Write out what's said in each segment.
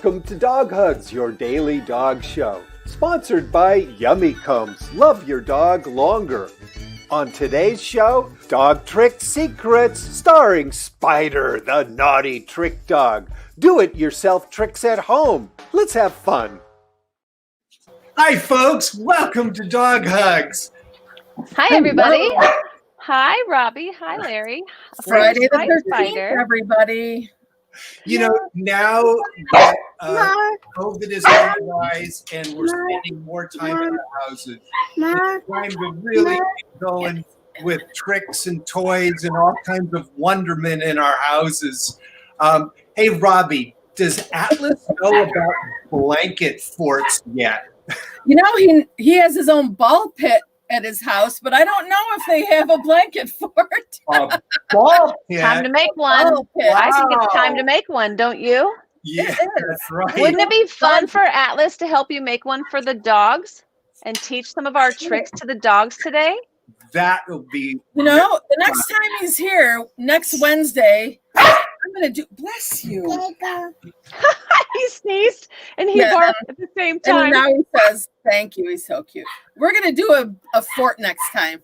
Welcome to Dog Hugs, your daily dog show. Sponsored by Yummy Combs. Love your dog longer. On today's show, Dog Trick Secrets, starring Spider, the naughty trick dog. Do-it-yourself tricks at home. Let's have fun. Hi, folks. Welcome to Dog Hugs. Hi, everybody. Hi, Robbie. Hi, Larry. Friday the Hi, 13th, Spider. everybody. You know, now that COVID is on the rise and we're spending more time in our houses, it's time to really get going with tricks and toys and all kinds of wonderment in our houses. Hey, Robbie, does Atlas know about blanket forts yet? You know, he has his own ball pit at his house, but I don't know if they have a blanket fort. A ball pit? Time to make one. Ball pit. I think it's time to make one, don't you? Yeah, that's right. Wouldn't it be fun for Atlas to help you make one for the dogs and teach some of our tricks to the dogs today? That will be... You know, the next time he's here, next Wednesday, I'm going to do, bless you. He sneezed and he barked at the same And time. now he says, thank you. He's so cute. We're going to do a fort next time.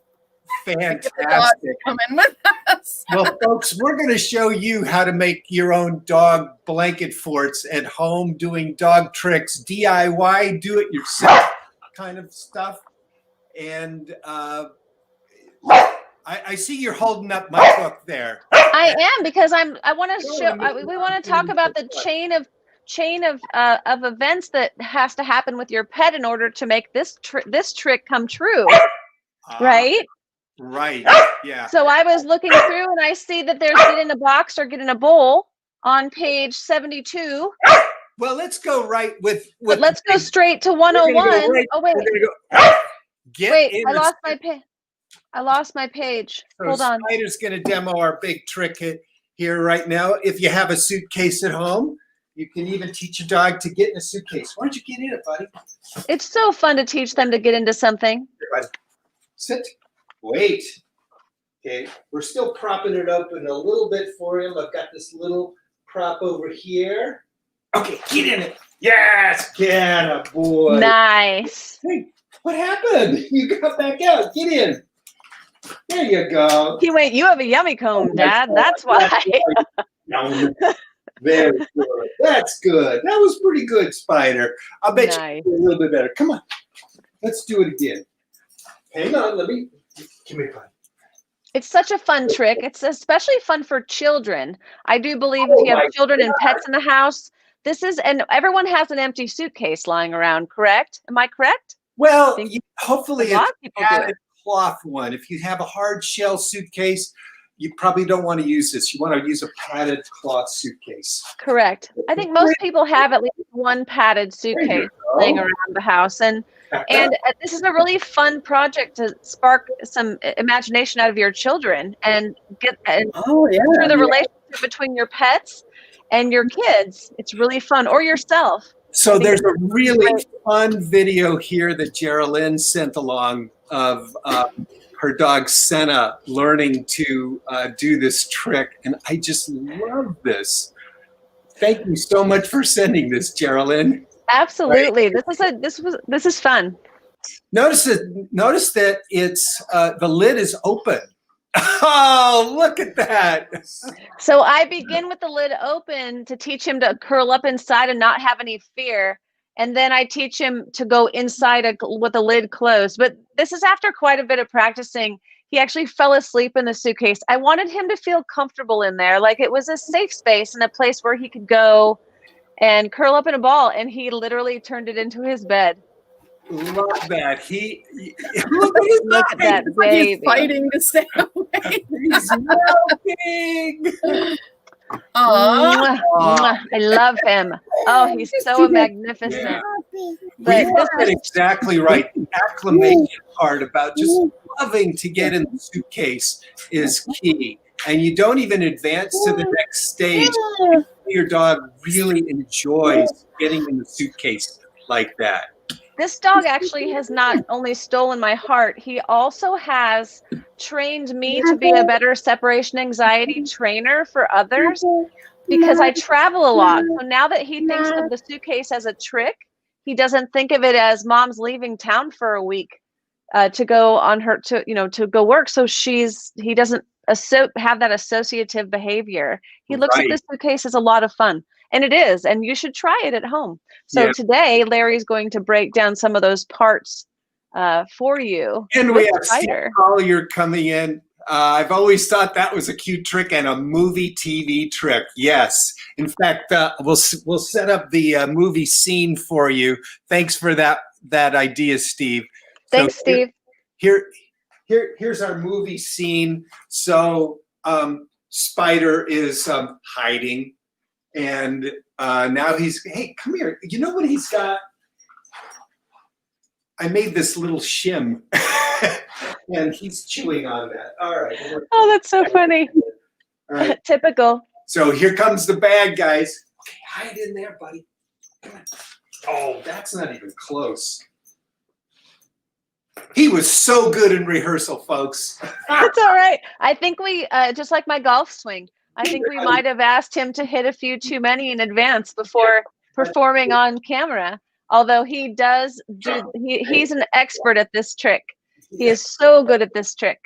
Fantastic. The dogs to come in with us. Well, folks, we're going to show you how to make your own dog blanket forts at home, doing dog tricks, DIY, do-it-yourself kind of stuff. And I see you're holding up my book there. I am, because I want to show. We want to talk about the chain of events that has to happen with your pet in order to make this trick come true, right? Right. Yeah. So I was looking through and I see that there's get in a box or get in a bowl on page 72. Well, let's go right with But let's go straight to 101. Oh wait, I lost my page. I lost my page. Hold on. Spider's going to demo our big trick here right now. If you have a suitcase at home, you can even teach your dog to get in a suitcase. Why don't you get in it, buddy? It's so fun to teach them to get into something. Here, buddy. Sit. Wait. Okay, we're still propping it open a little bit for him. I've got this little prop over here. Okay, get in it. Yes, get a boy. Nice. Hey, what happened? You got back out. Get in. There you go. Wait, you have a yummy comb, Dad. That's why. Very good. That's good. That was pretty good, Spider. I'll bet you a little bit better. Come on. Let's do it again. Hang on. Let me. Come here, buddy. It's such a fun trick. It's especially fun for children. I do believe if you have children and pets in the house, and everyone has an empty suitcase lying around, correct? Am I correct? Well, hopefully a lot of people do it. Cloth one. If you have a hard shell suitcase, you probably don't want to use this. You want to use a padded cloth suitcase. Correct. I think most people have at least one padded suitcase laying around the house. And this is a really fun project to spark some imagination out of your children and get through the relationship between your pets and your kids. It's really fun, or yourself. So there's a really fun video here that Geraldine sent along of her dog Senna learning to do this trick, and I just love this. Thank you so much for sending this, Geraldine. Absolutely, this is fun. Notice that it's the lid is open. Oh, look at that! So I begin with the lid open to teach him to curl up inside and not have any fear. And then I teach him to go inside with the lid closed. But this is after quite a bit of practicing. He actually fell asleep in the suitcase. I wanted him to feel comfortable in there, like it was a safe space and a place where he could go and curl up in a ball. And he literally turned it into his bed. Love that. Look at that baby. He's fighting to stay away. He's milking. I love him. Oh, he's so magnificent. But you got exactly right. The acclimation part about just loving to get in the suitcase is key. And you don't even advance to the next stage. Your dog really enjoys getting in the suitcase like that. This dog actually has not only stolen my heart, he also has trained me to be a better separation anxiety trainer for others. because I travel a lot. So now that he thinks of the suitcase as a trick, he doesn't think of it as mom's leaving town for a week to go on her to go work. So he doesn't have that associative behavior. He looks at this suitcase as a lot of fun, and it is, and you should try it at home. So today Larry's going to break down some of those parts for you. And we have Steve Collier coming in. I've always thought that was a cute trick and a movie TV trick. Yes. In fact, we'll set up the movie scene for you. Thanks for that idea, Steve. Thanks, Steve. Here's our movie scene. So Spider is hiding, and now hey, come here. You know what he's got? I made this little shim. And he's chewing on that. All right. Oh, that's so funny. All right. Typical. So here comes the bad guys. Okay, hide in there, buddy. Come on. Oh, that's not even close. He was so good in rehearsal, folks. That's all right. I think we, just like my golf swing, I think we might have asked him to hit a few too many in advance before performing on camera. Although he does he's an expert at this trick. He is so good at this trick.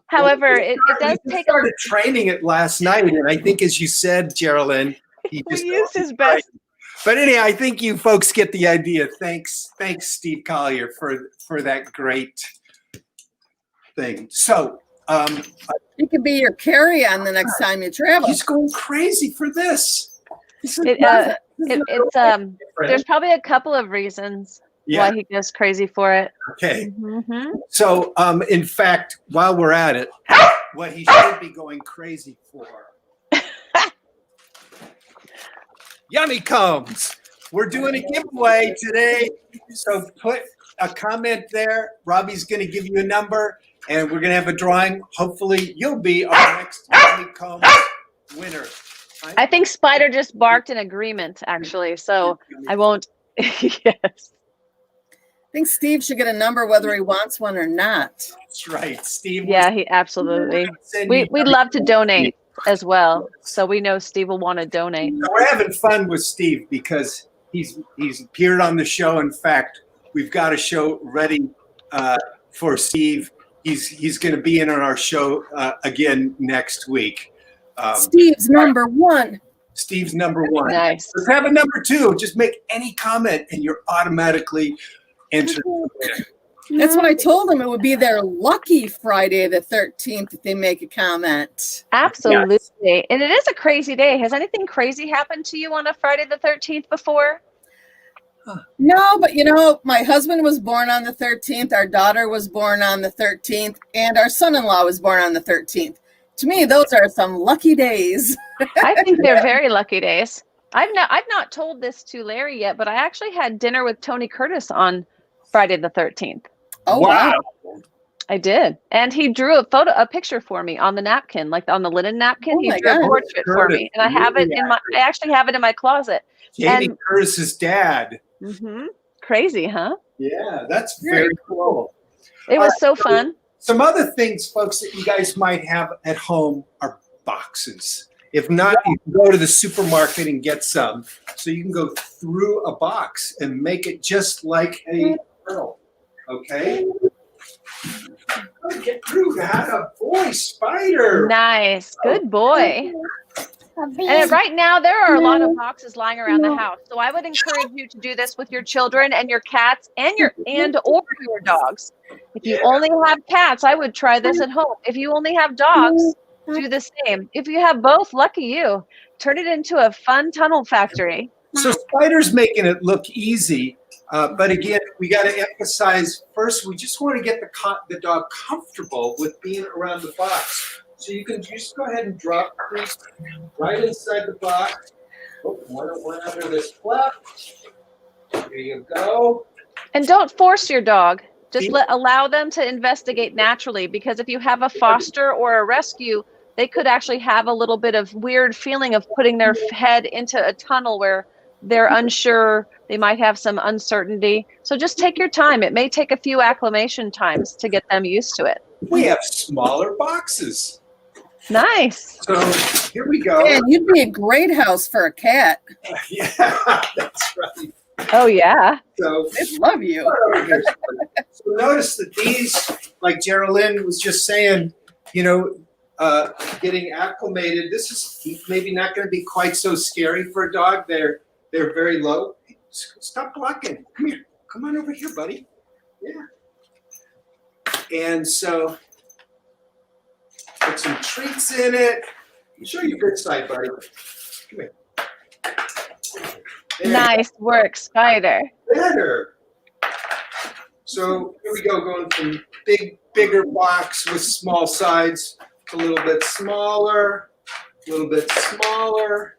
However, it does take. He started training it last night, and I think, as you said, Geraldine, he just used his best. But anyway, I think you folks get the idea. Thanks, Steve Collier, for that great thing. So, he could be your carry-on the next time you travel. He's going crazy for this. There's probably a couple of reasons why he goes crazy for it. Okay. Mm-hmm. So, in fact, while we're at it, what he should be going crazy for. Yummy Combs. We're doing a giveaway today. So put a comment there. Robbie's going to give you a number, and we're going to have a drawing. Hopefully, you'll be our next Yummy Combs winner. I think Spider just barked in agreement, actually. So I won't. Yes. I think Steve should get a number whether he wants one or not. That's right, Steve. Yeah, he absolutely. We'd love to donate as well, so we know Steve will want to donate. So we're having fun with Steve because he's appeared on the show. In fact, we've got a show ready for Steve. He's going to be in on our show again next week. Steve's number one. Steve's number one. Nice. Let's have a number two. Just make any comment, and you're automatically entered. That's what I told them. It would be their lucky Friday the 13th if they make a comment. Absolutely. Yes. And it is a crazy day. Has anything crazy happened to you on a Friday the 13th before? No, but my husband was born on the 13th. Our daughter was born on the 13th. And our son-in-law was born on the 13th. To me, those are some lucky days. I think they're very lucky days. I've not told this to Larry yet, but I actually had dinner with Tony Curtis on Friday the 13th. Oh, wow. I did. And he drew a picture for me on the napkin, like on the linen napkin. He drew a portrait for me. And I have it I actually have it in my closet. Jamie Curtis's dad. Mm-hmm. Crazy, huh? Yeah, that's very cool. It was so fun. Some other things, folks, that you guys might have at home are boxes. If not, you can go to the supermarket and get some. So you can go through a box and make it just like a pearl. Okay? Get through that. A boy, Spider. Nice. Good boy. And right now, there are a lot of boxes lying around the house. So I would encourage you to do this with your children and your cats or your dogs. If you only have cats, I would try this at home. If you only have dogs, do the same. If you have both, lucky you. Turn it into a fun tunnel factory. So Spider's making it look easy. But again, we got to emphasize first, we just want to get the dog comfortable with being around the box. So you can just go ahead and drop this right inside the box. Oh, one under this flap. There you go. And don't force your dog. Just allow them to investigate naturally, because if you have a foster or a rescue, they could actually have a little bit of weird feeling of putting their head into a tunnel where they're unsure. They might have some uncertainty. So just take your time. It may take a few acclimation times to get them used to it. We have smaller boxes. Nice. So here we go. Man, you'd be a great house for a cat. Yeah, that's right. Oh, yeah. So, They'd love you. so notice that these, like Geraldine was just saying, getting acclimated. This is maybe not going to be quite so scary for a dog. They're very low. Stop blocking. Come here. Come on over here, buddy. Yeah. And so put some treats in it. Show your good side, buddy. Come here. There. Nice work, Spider. Better. So here we go, going from bigger box with small sides to a little bit smaller, a little bit smaller.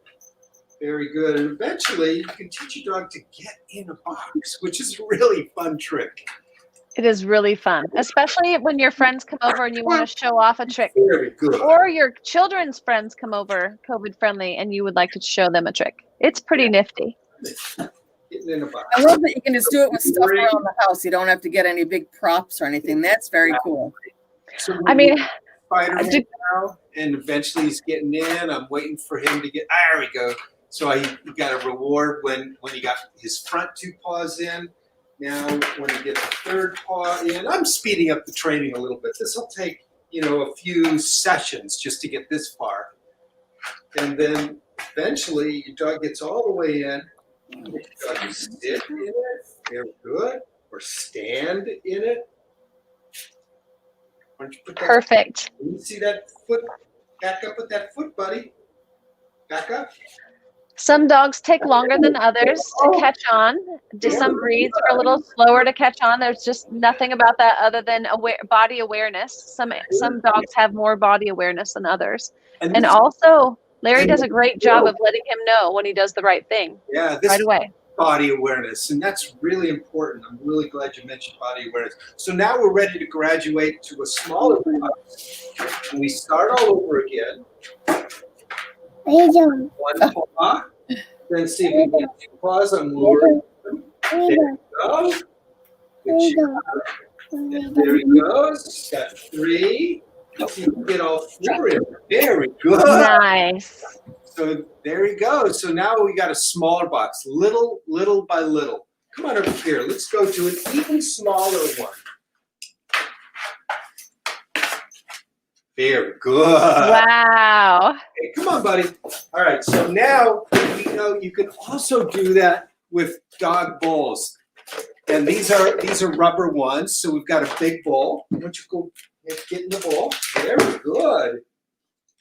Very good. And eventually you can teach your dog to get in a box, which is a really fun trick. It is really fun, especially when your friends come over and you want to show off a trick. Very good. Or your children's friends come over, COVID friendly, and you would like to show them a trick. It's pretty nifty. Getting in a box. I love that you can just do it with stuff around the house. You don't have to get any big props or anything. That's very cool. So I mean, Spider now, and eventually he's getting in. I'm waiting for him to get. There we go. So he got a reward when he got his front two paws in. Now when he gets the third paw in, I'm speeding up the training a little bit. This will take a few sessions just to get this far, and then eventually your dog gets all the way in. Your dog can sit in it. Very good. Or stand in it. Why don't you put that, perfect. you see that foot? Back up with that foot, buddy. Back up. Some dogs take longer than others to catch on. Some breeds are a little slower to catch on. There's just nothing about that other than body awareness. Some dogs have more body awareness than others. And also, Larry does a great job of letting him know when he does the right thing. Yeah, this right away. Body awareness, and that's really important. I'm really glad you mentioned body awareness. So now we're ready to graduate to a smaller box. And we start all over again. One paw. Then see if we can get two paws on lure. There we go. Good job. And there he goes. Got three. Let's see if we can get all four in. Very good. Nice. So there he goes. So now we got a smaller box, little by little. Come on over here. Let's go to an even smaller one. Very good. Wow. Okay, come on, buddy. All right. So now we know you can also do that with dog bowls, and these are rubber ones. So we've got a big bowl. Why don't you go get in the bowl? Very good.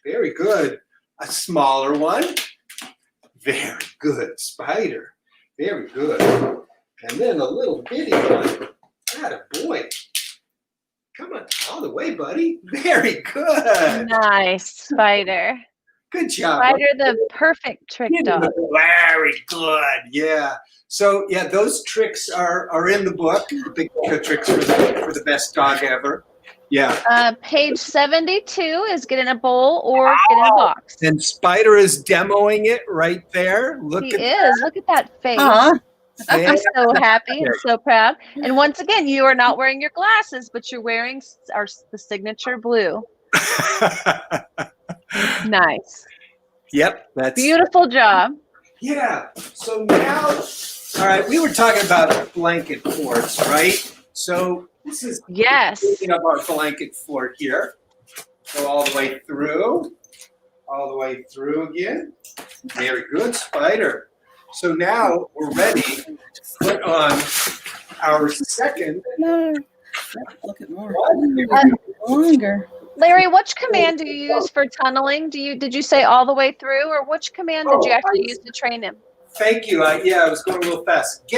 Very good. A smaller one. Very good, Spider. Very good. And then a little bitty one. Attaboy. Come on, all the way, buddy. Very good. Nice, Spider. Good job. Spider, the perfect trick dog. Very good. Yeah. So yeah, those tricks are in the book. The big tricks for the best dog ever. Yeah. Page 72 is get in a bowl or get in a box. And Spider is demoing it right there. Look He at is. Look at that face. that. He's so happy and so proud. And once again, you are not wearing your glasses, but you're wearing the signature blue. Nice. Yep. That's Beautiful job. Yeah. So now, all right, we were talking about blanket forts, right? So this is Yes. picking up our blanket fort here. Go all the way through again. Very good, Spider. So now we're ready to put on our second. Look at more. one. Longer. Larry, which command do you use for tunneling? Did you say all the way through, or which command did you actually use to train him? Thank you. I was going a little fast.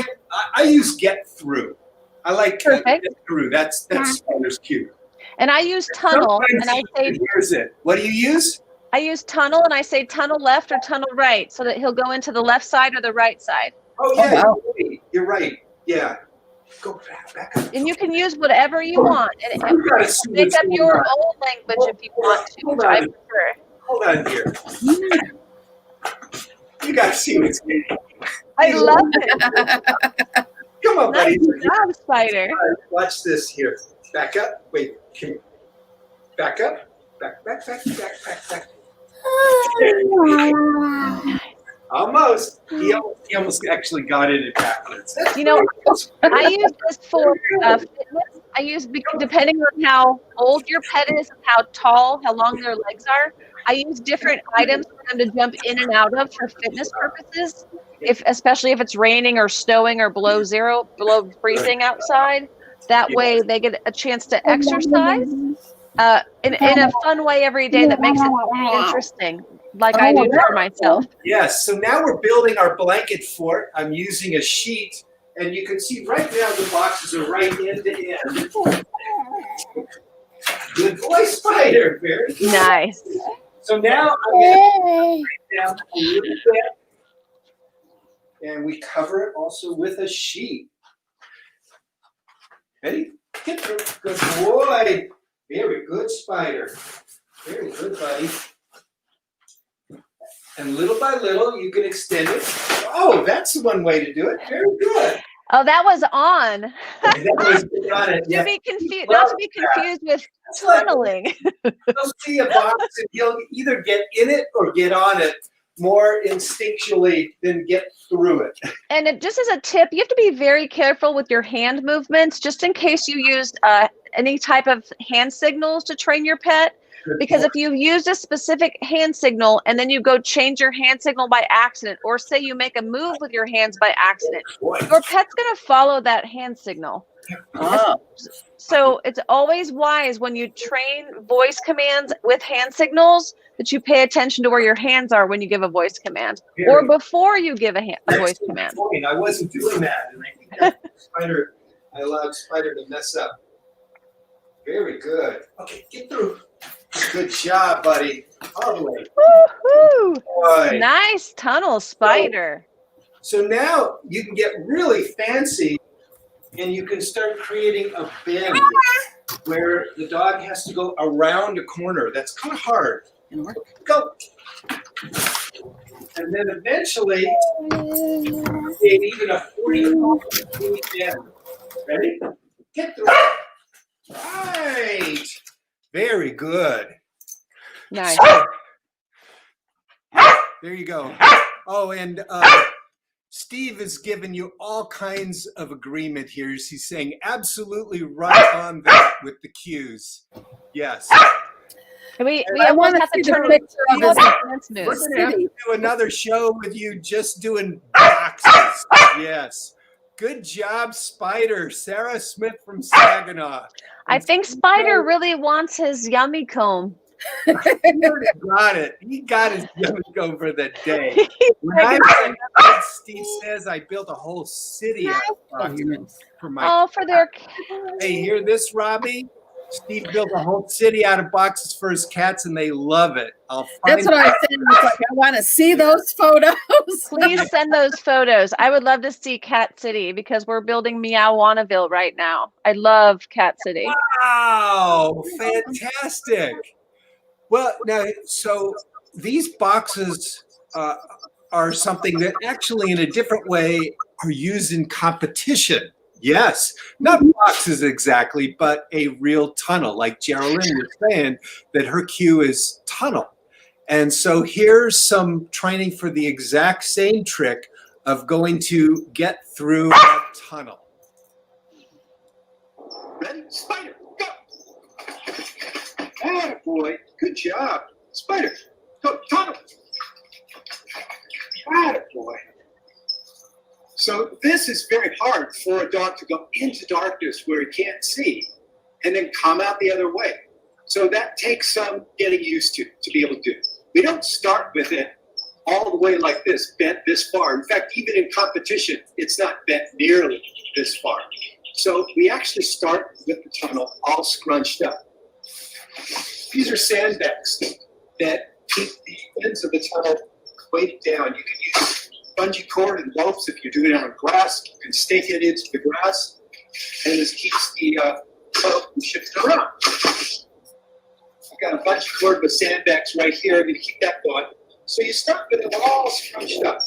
I use get through. I like get through. That's Spider's cue. And I use tunnel, and I say. Here's it. What do you use? I use tunnel, and I say tunnel left or tunnel right, so that he'll go into the left side or the right side. Oh yeah, wow. You're right. Yeah. Go back up. And you can use whatever you want, and make up your own language if you want to, which I prefer. Hold on here. You gotta see what's going on. I love it. Come on, buddy. Nice job, Spider. Watch this here. Back up. Wait. Back up. Back. Almost. He almost actually got in it backwards. You know, I use this for fitness. I use, depending on how old your pet is, how tall, how long their legs are. I use different items for them to jump in and out of for fitness purposes. Especially if it's raining or snowing or below freezing outside. That way they get a chance to exercise in a fun way every day that makes it interesting, like I do for myself. Yes, so now we're building our blanket fort. I'm using a sheet, and you can see right now the boxes are right end to end. Good boy, Spider. Very good. Nice. So now I'm going to break down a little bit, and we cover it also with a sheet. Ready? Get through. Good boy. Very good, Spider. Very good, buddy. And little by little, you can extend it. Oh, that's the one way to do it. Very good. Oh, that was on. That was on it. Yeah. Not to be confused with tunneling. You'll see a box and you'll either get in it or get on it more instinctually than get through it. And just as a tip, you have to be very careful with your hand movements, just in case you used any type of hand signals to train your pet. Because if you use a specific hand signal and then you go change your hand signal by accident, or say you make a move with your hands by accident, your pet's going to follow that hand signal. Oh. So it's always wise when you train voice commands with hand signals that you pay attention to where your hands are when you give a voice command, or before you give a voice command. I wasn't doing that, and I allowed Spider to mess up. Very good. Okay, get through. Good job, buddy. All the way. Woohoo! Nice tunnel, Spider. So now you can get really fancy, and you can start creating a bend where the dog has to go around a corner. That's kind of hard. Go. And then eventually, even a 40-degree bend. Ready? Get through. Right. Very good. Nice. There you go. Oh, and Steve has given you all kinds of agreement here. He's saying absolutely right on that with the cues. Yes. We almost have to turn a picture of this. We're going to have to do another show with you just doing boxes. Yes. Good job, Spider. Sarah Smith from Saginaw. I think Spider really wants his yummy comb. He got it. He got his yummy comb for the day. When I went up, Steve says I built a whole city out of boxes for my their. Hey, hear this, Robbie? Steve built a whole city out of boxes for his cats, and they love it. That's what I said. It's like, I want to see those photos. Please send those photos. I would love to see Cat City because we're building Meow-Wannaville right now. I love Cat City. Wow, fantastic. Well, now, so these boxes are something that actually in a different way are used in competition. Yes, not boxes exactly, but a real tunnel, like Geraldine was saying, that her cue is tunnel. And so here's some training for the exact same trick of going to get through a tunnel. Ready? Spider, go! Attaboy, good job. Spider, go, tunnel. Attaboy. So this is very hard for a dog to go into darkness where he can't see and then come out the other way. So that takes some getting used to be able to do it. We don't start with it all the way like this, bent this far. In fact, even in competition, it's not bent nearly this far. So we actually start with the tunnel all scrunched up. These are sandbags that keep the ends of the tunnel weighted down. You can use bungee cord and ropes if you're doing it on grass. You can stake it into the grass, and this keeps the tunnel from shifting around. I've got a bungee cord with sandbags right here. I'm going to keep that going. So you start with it all scrunched up.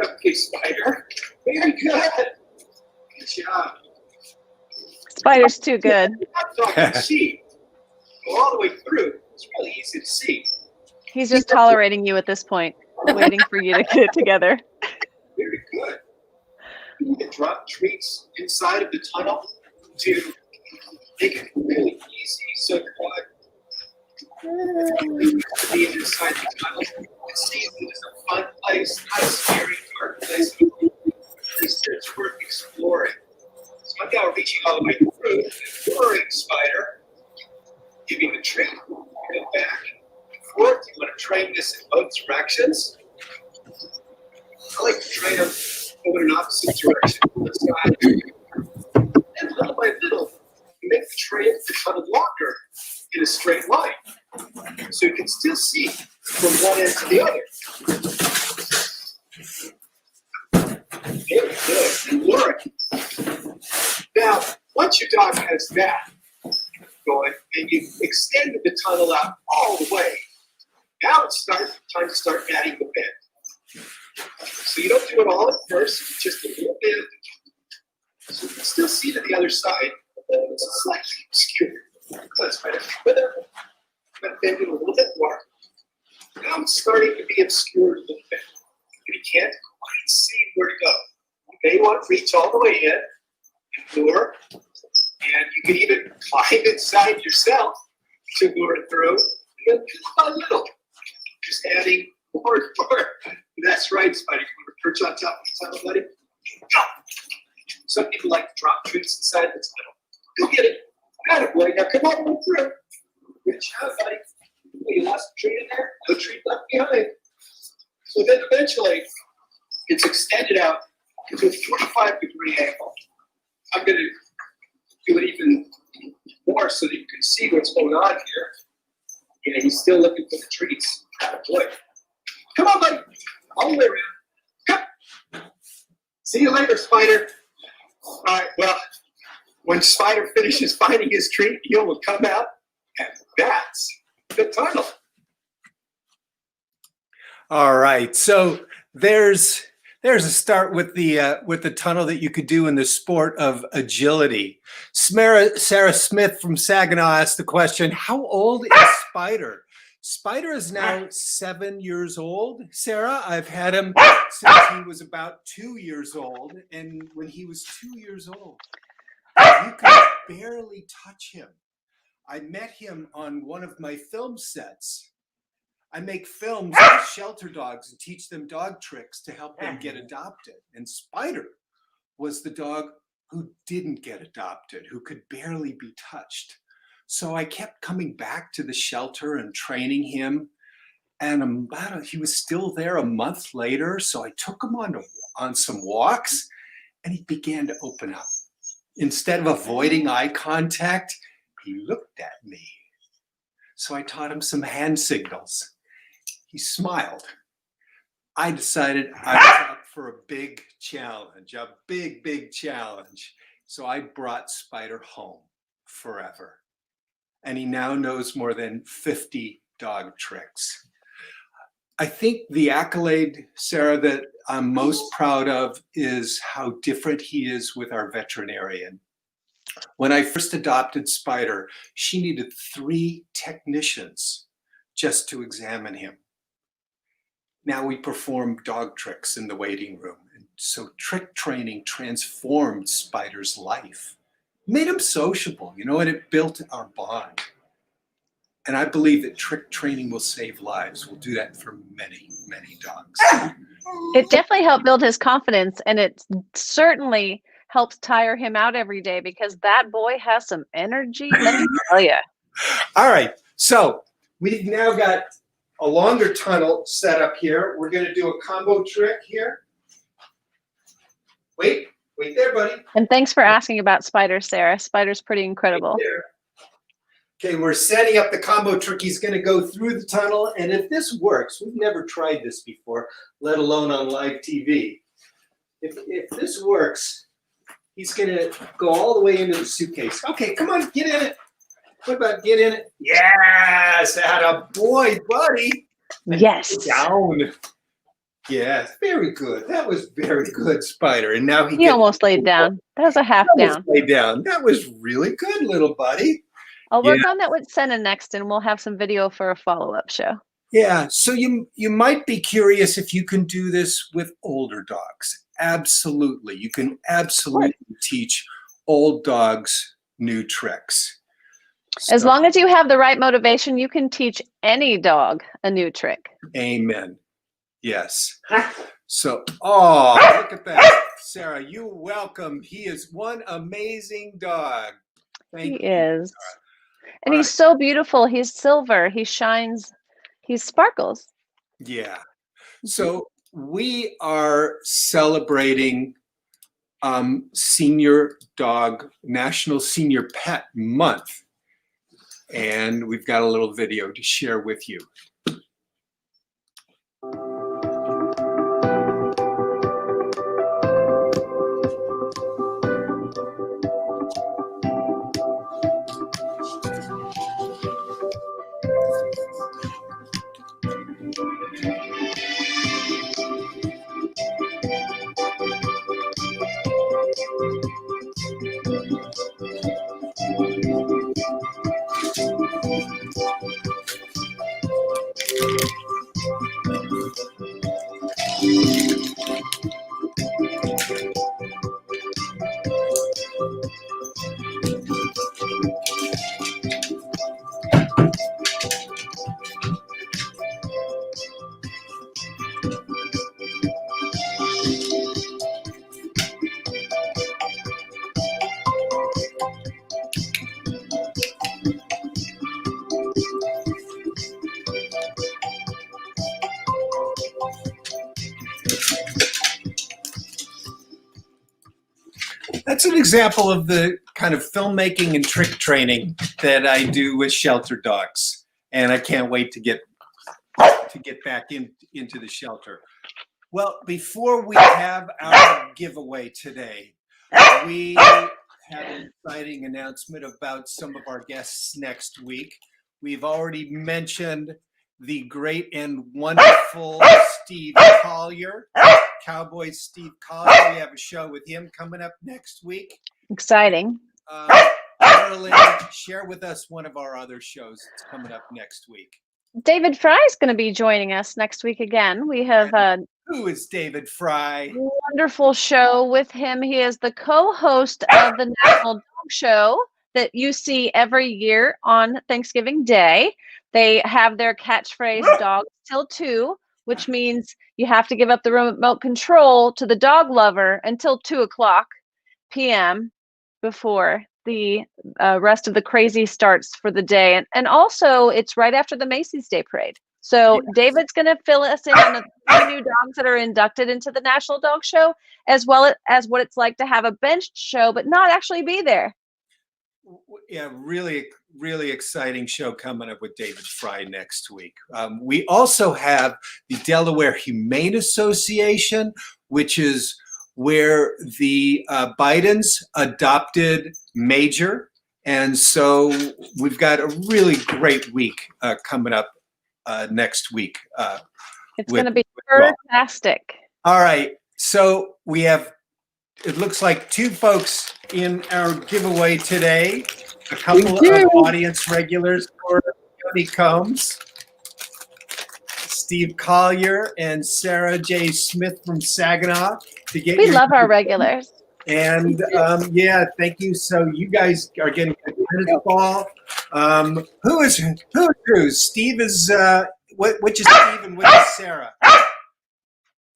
Okay, Spider. Very good. Good job. Spider's too good. So I can see. go all the way through. It's really easy to see. He's just tolerating you at this point, waiting for you to get it together. Very good. You can drop treats inside of the tunnel to make it really easy. So be inside the tunnel. You can see that it's a fun place, not a scary, dark place. It's worth exploring. So I'm now reaching all the way through, exploring spider, giving the treat, go back and forth. You want to train this in both directions. I like to train them go in an opposite direction from the side. And little by little, you make the train become longer in a straight line. So you can still see from one end to the other. Very good. And learn. Now, once your dog has that going, and you've extended the tunnel out all the way, now it's time to start adding the bend. So you don't do it all at first, just a little bit. So you can still see to the other side, but it's slightly obscured. That's right. But I'm going to bend it a little bit more. Now it's starting to be obscured a little bit. You can't quite see where to go. You may want to reach all the way in and lure. And you can even climb inside yourself to lure it through. And then little by little, just adding more and more. That's right, Spidey. You want to perch on top of the tunnel, buddy? Go. Some people like to drop treats inside the tunnel. Go get it. Attaboy. Now come on through. Good job, buddy. Oh, you lost a treat in there? No treat left behind. So then eventually, it's extended out to a 45-degree angle. I'm going to do it even more so that you can see what's going on here. Yeah, he's still looking for the treats. Attaboy. Come on, buddy. All the way around. Come. See you later, Spider. All right, well, when Spider finishes finding his treat, he will come out, and that's the tunnel. All right, so there's a start with the tunnel that you could do in the sport of agility. Sarah Smith from Saginaw asked the question, how old is Spider? Spider is now 7 years old. Sarah, I've had him since he was about 2 years old. And when he was 2 years old, you could barely touch him. I met him on one of my film sets. I make films with shelter dogs and teach them dog tricks to help them get adopted. And Spider was the dog who didn't get adopted, who could barely be touched. So I kept coming back to the shelter and training him. And he was still there a month later. So I took him on some walks and he began to open up. Instead of avoiding eye contact, he looked at me. So I taught him some hand signals. He smiled. I decided I was up for a big challenge, a big challenge. So I brought Spider home forever. And he now knows more than 50 dog tricks. I think the accolade, Sarah, that I'm most proud of is how different he is with our veterinarian. When I first adopted Spider, she needed 3 technicians just to examine him. Now we perform dog tricks in the waiting room. And so trick training transformed Spider's life, made him sociable, and it built our bond. And I believe that trick training will save lives. We'll do that for many, many dogs. It definitely helped build his confidence, and it certainly helps tire him out every day because that boy has some energy, let me tell you. All right, so we've now got a longer tunnel set up here. We're going to do a combo trick here. Wait there, buddy. And thanks for asking about Spider, Sarah. Spider's pretty incredible. Okay, we're setting up the combo trick. He's going to go through the tunnel, and if this works, we've never tried this before, let alone on live TV. If this works, he's going to go all the way into the suitcase. Okay, come on, get in it. What about get in it? Yes, attaboy, buddy. Yes. Down. Yes, very good. That was very good, Spider. And now he almost laid down. That was a half down. Laid down. That was really good, little buddy. I'll work on that with Senna next, and we'll have some video for a follow-up show. Yeah, so you might be curious if you can do this with older dogs. Absolutely. You can absolutely teach old dogs new tricks. As long as you have the right motivation, you can teach any dog a new trick. Amen. Yes. So, oh, look at that. Sarah, you welcome. He is one amazing dog. Thank you. He is. Sarah. And he's so beautiful. He's silver. He shines. He sparkles. Yeah. So we are celebrating National Senior Pet Month. And we've got a little video to share with you. That's an example of the kind of filmmaking and trick training that I do with shelter dogs, and I can't wait to get back into the shelter. Well, before we have our giveaway today, we have an exciting announcement about some of our guests next week. We've already mentioned the great and wonderful Steve Collier. Cowboy Steve Collier. We have a show with him coming up next week. Exciting. Marilyn, share with us one of our other shows that's coming up next week. David Fry is going to be joining us next week again. We have a Who is David Fry? wonderful show with him. He is the co-host of the National Dog Show that you see every year on Thanksgiving Day. They have their catchphrase, dogs till 2, which means you have to give up the remote control to the dog lover until 2:00 p.m. before the rest of the crazy starts for the day. And also, it's right after the Macy's Day Parade. So David's going to fill us in on the 3 new dogs that are inducted into the National Dog Show, as well as what it's like to have a benched show but not actually be there. Yeah, really, really exciting show coming up with David Fry next week. We also have the Delaware Humane Association, which is where the Bidens adopted Major. And so we've got a really great week coming up next week. It's going to be fantastic. All right. So we have, it looks like 2 folks in our giveaway today. A couple of audience regulars for Yummy Combs. Steve Collier and Sarah J. Smith from Saginaw. We love our regulars. And yeah, thank you. So you guys are getting a tennis ball. Who is who? Steve is which is Steve and which is Sarah?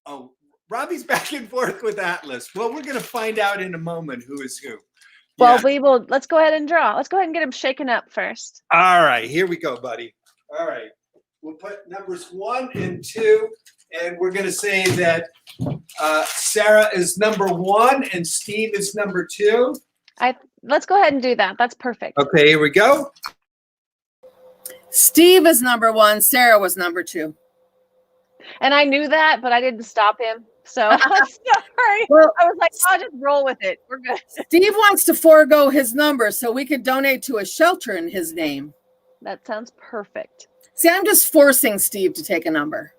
Oh, Robbie's back and forth with Atlas. Well, we're gonna find out in a moment who is who. Well, Yeah. we will. Let's go ahead and draw. Let's go ahead and get them shaken up first. All right, here we go, buddy. All right, we'll put numbers 1 and 2, and we're gonna say that Sarah is number 1 and Steve is number 2. Let's go ahead and do that. That's perfect. Okay, here we go. Steve is number 1. Sarah was number 2. And I knew that, but I didn't stop him. So I'm sorry. Well, I was like, I'll just roll with it. We're good. Steve wants to forego his number so we could donate to a shelter in his name. That sounds perfect. See, I'm just forcing Steve to take a number.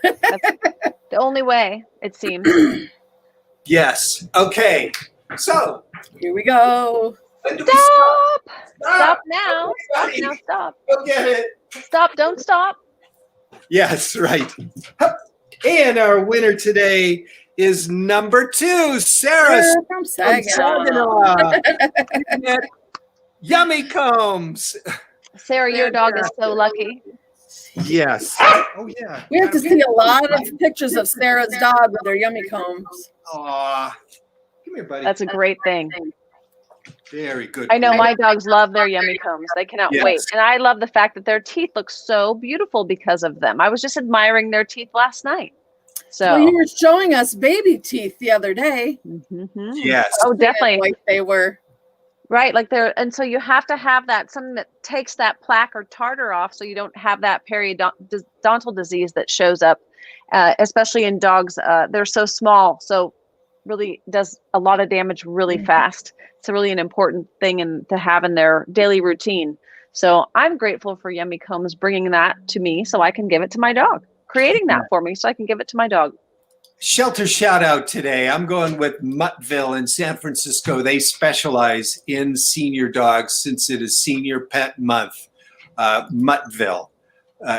That's the only way, it seems. Yes. Okay. So Here we go. Stop! Stop now. Now stop. Go get it. Stop, don't stop. Yes, right. And our winner today is number 2, Sarah From Saginaw. Saginaw. Yummy Combs. Sarah, your dog is so lucky. Yes. Oh, yeah. We have to see a lot of pictures of Sarah's dog with their yummy combs. Aw. Come here, buddy. That's a great thing. Very good. I know my dogs love their yummy combs. They cannot wait. And I love the fact that their teeth look so beautiful because of them. I was just admiring their teeth last night. So well, you were showing us baby teeth the other day. Yes. Oh, definitely. Like they were. Right. Like and so you have to have that, something that takes that plaque or tartar off so you don't have that periodontal disease that shows up, especially in dogs. They're so small. So really does a lot of damage really fast. It's really an important thing to have in their daily routine. So I'm grateful for Yummy Combs bringing that to me so I can give it to my dog, creating that for me so I can give it to my dog. Shelter shout out today. I'm going with Muttville in San Francisco. They specialize in senior dogs since it is Senior Pet Month. Muttville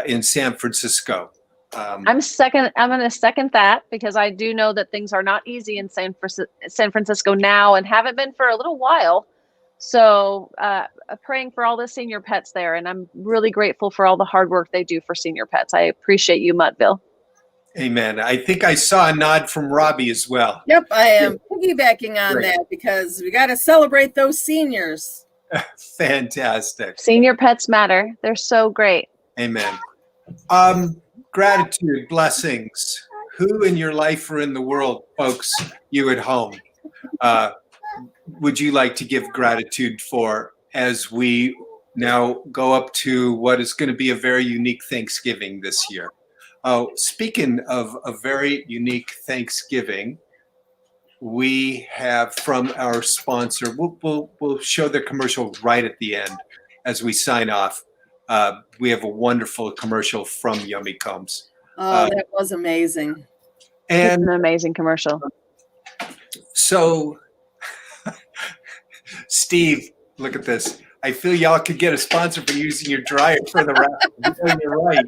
in San Francisco. I'm going to second that because I do know that things are not easy in San Francisco now and haven't been for a little while. So praying for all the senior pets there. And I'm really grateful for all the hard work they do for senior pets. I appreciate you, Muttville. Amen. I think I saw a nod from Robbie as well. Yep, I am piggybacking on that because we got to celebrate those seniors. Fantastic. Senior pets matter. They're so great. Amen. Gratitude, blessings. Who in your life or in the world, folks, you at home, would you like to give gratitude for as we now go up to what is going to be a very unique Thanksgiving this year? Oh, speaking of a very unique Thanksgiving, we have from our sponsor, we'll show the commercial right at the end as we sign off. We have a wonderful commercial from Yummy Combs. Oh, that was amazing. And it's an amazing commercial. So, Steve, look at this. I feel y'all could get a sponsor for using your dryer for the wrap. You're right.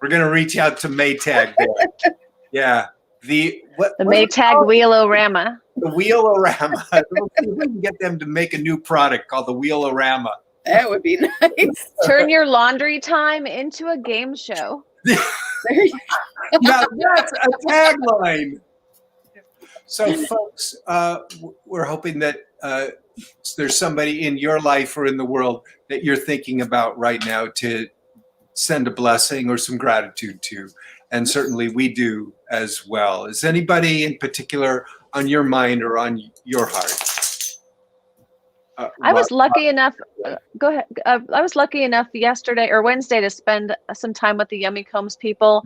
We're going to reach out to Maytag there. Yeah. The Maytag Wheelorama. The Wheelorama. We'll see if we can get them to make a new product called the Wheelorama. That would be nice. Turn your laundry time into a game show. Now that's a tagline. So, folks, we're hoping that there's somebody in your life or in the world that you're thinking about right now to send a blessing or some gratitude to. And certainly we do as well. Is anybody in particular on your mind or on your heart? I was lucky enough. Go ahead. I was lucky enough yesterday or Wednesday to spend some time with the Yummy Combs people,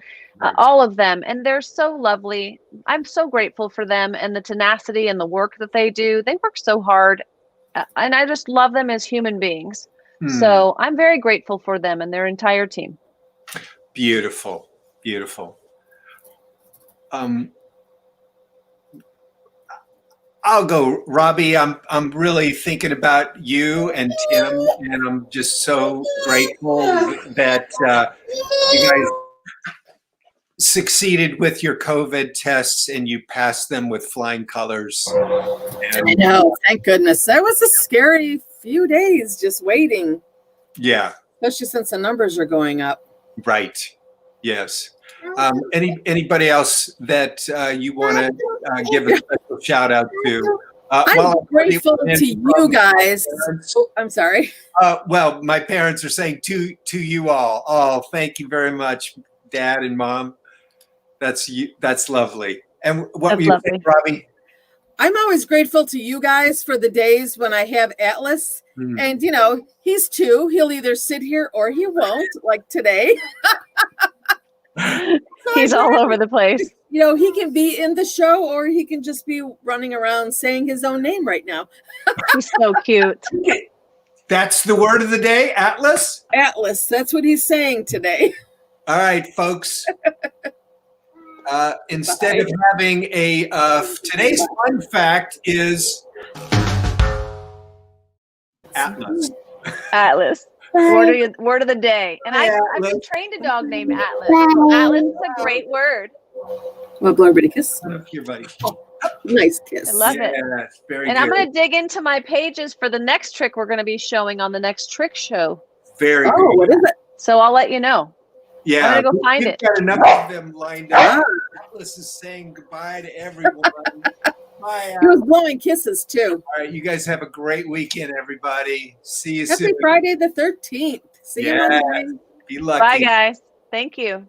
all of them, and they're so lovely. I'm so grateful for them and the tenacity and the work that they do. They work so hard, and I just love them as human beings. So I'm very grateful for them and their entire team. Beautiful, beautiful. I'll go, Robbie. I'm really thinking about you and Tim, and I'm just so grateful that you guys succeeded with your COVID tests and you passed them with flying colors. And I know, thank goodness. That was a scary few days just waiting. Yeah. Especially since the numbers are going up. Right. Yes. Anybody else that you want to give a special shout out to? I'm grateful to you guys. Oh, I'm sorry. Well, my parents are saying to you all. Oh, thank you very much, Dad and Mom. That's lovely. And what were you saying, Robbie? I'm always grateful to you guys for the days when I have Atlas. And, you know, he's 2. He'll either sit here or he won't, like today. He's all over the place. You know, he can be in the show or he can just be running around saying his own name right now. He's so cute. That's the word of the day, Atlas? Atlas, that's what he's saying today. All right, folks. Instead of having today's fun fact is Atlas. Atlas. Word of the day. And I've been trained a dog named Atlas. Atlas is a great word. Want to blow everybody a kiss? Here, buddy. Nice kiss. I love it. Yes, very And good. I'm going to dig into my pages for the next trick we're going to be showing on the next trick show. Very good. What is it? So I'll let you know. Yeah, I'm going to go find it. We've got enough of them lined up. Atlas is saying goodbye to everyone. Bye. He was blowing kisses too. All right, you guys have a great weekend, everybody. See you Happy soon. Friday the 13th. See you Monday. Be lucky. Bye, guys. Thank you.